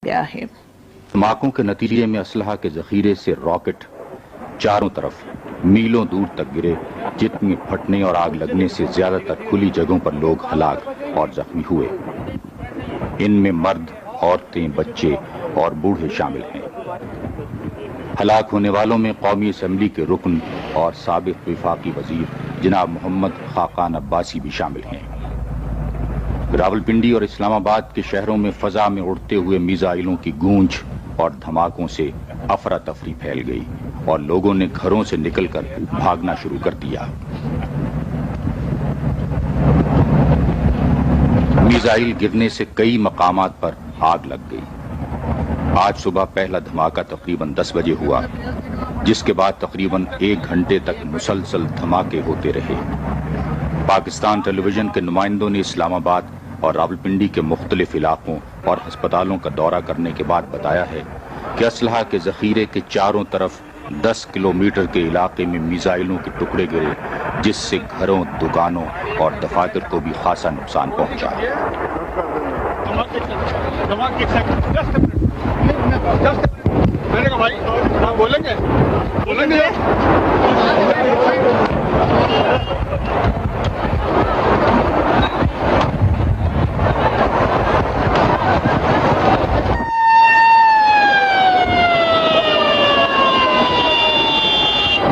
گیا ہے۔ دھماکوں کے نتیجے میں اسلحہ کے ذخیرے سے راکٹ چاروں طرف میلوں دور تک گرے، جس میں پھٹنے اور آگ لگنے سے زیادہ تر کھلی جگہوں پر لوگ ہلاک اور زخمی ہوئے۔ ان میں مرد، عورتیں، بچے اور بوڑھے شامل ہیں۔ ہلاک ہونے والوں میں قومی اسمبلی کے رکن اور سابق وفاقی وزیر جناب محمد خاقان عباسی بھی شامل ہیں۔ راولپنڈی اور اسلام آباد کے شہروں میں فضا میں اڑتے ہوئے میزائلوں کی گونج اور دھماکوں سے افراتفری پھیل گئی اور لوگوں نے گھروں سے نکل کر بھاگنا شروع کر دیا۔ میزائل گرنے سے کئی مقامات پر آگ لگ گئی۔ آج صبح پہلا دھماکہ تقریباً 10 بجے ہوا، جس کے بعد تقریباً 1 گھنٹے تک مسلسل دھماکے ہوتے رہے۔ پاکستان ٹیلی ویژن کے نمائندوں نے اسلام آباد اور راولپنڈی کے مختلف علاقوں اور ہسپتالوں کا دورہ کرنے کے بعد بتایا ہے کہ اسلحہ کے ذخیرے کے چاروں طرف 10 کلومیٹر کے علاقے میں میزائلوں کے ٹکڑے گرے، جس سے گھروں، دکانوں اور دفاتر کو بھی خاصا نقصان پہنچا۔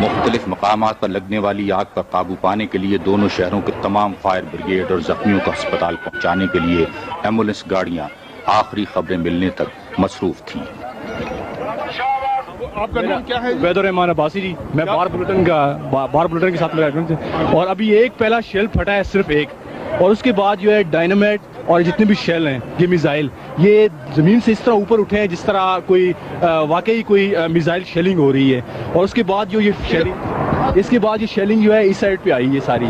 مختلف مقامات پر لگنے والی آگ پر قابو پانے کے لیے دونوں شہروں کے تمام فائر بریگیڈ اور زخمیوں کو ہسپتال پہنچانے کے لیے ایمبولینس گاڑیاں آخری خبریں ملنے تک مصروف تھیں۔ آپ کا نام کیا ہے؟ عبید الرحمان عباسی جی، میں بار بلٹن کے ساتھ میں، اور ابھی ایک پہلا شیل پھٹا ہے، صرف ایک، اور اس کے بعد جو ہے ڈائنامائٹ اور جتنے بھی شیل ہیں، یہ میزائل، یہ زمین سے اس طرح اوپر اٹھے ہیں جس طرح کوئی واقعی کوئی میزائل شیلنگ ہو رہی ہے، اور اس کے بعد جو یہ شیلنگ، اس کے بعد یہ شیلنگ جو ہے اس سائڈ پہ آئی ہے ساری۔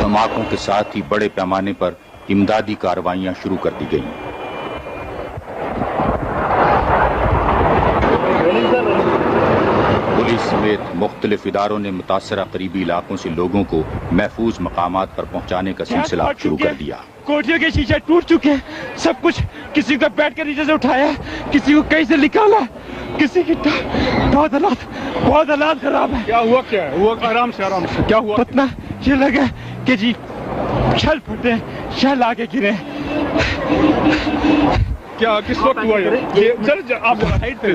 دھماکوں کے ساتھ ہی بڑے پیمانے پر امدادی کارروائیاں شروع کر دی گئیں۔ پولیس سمیت مختلف اداروں نے متاثرہ قریبی علاقوں سے لوگوں کو محفوظ مقامات پر پہنچانے کا سلسلہ شروع کر دیا۔ کوٹھیوں کے شیشے ٹوٹ چکے ہیں، سب کچھ، کسی کو بیٹھ کے نیچے سے اٹھایا، کسی کو کہیں سے نکالا، کسی کی بہت حالات خراب ہے۔ کیا ہوا؟ کیا ہے ہوا؟ آرام سے کیا ہوا؟ پتہ یہ لگا کہ جی شیل پھٹے، شیل آگے گرے۔ کیا کس وقت ہوا یہ؟ سر آپ سائڈ پہ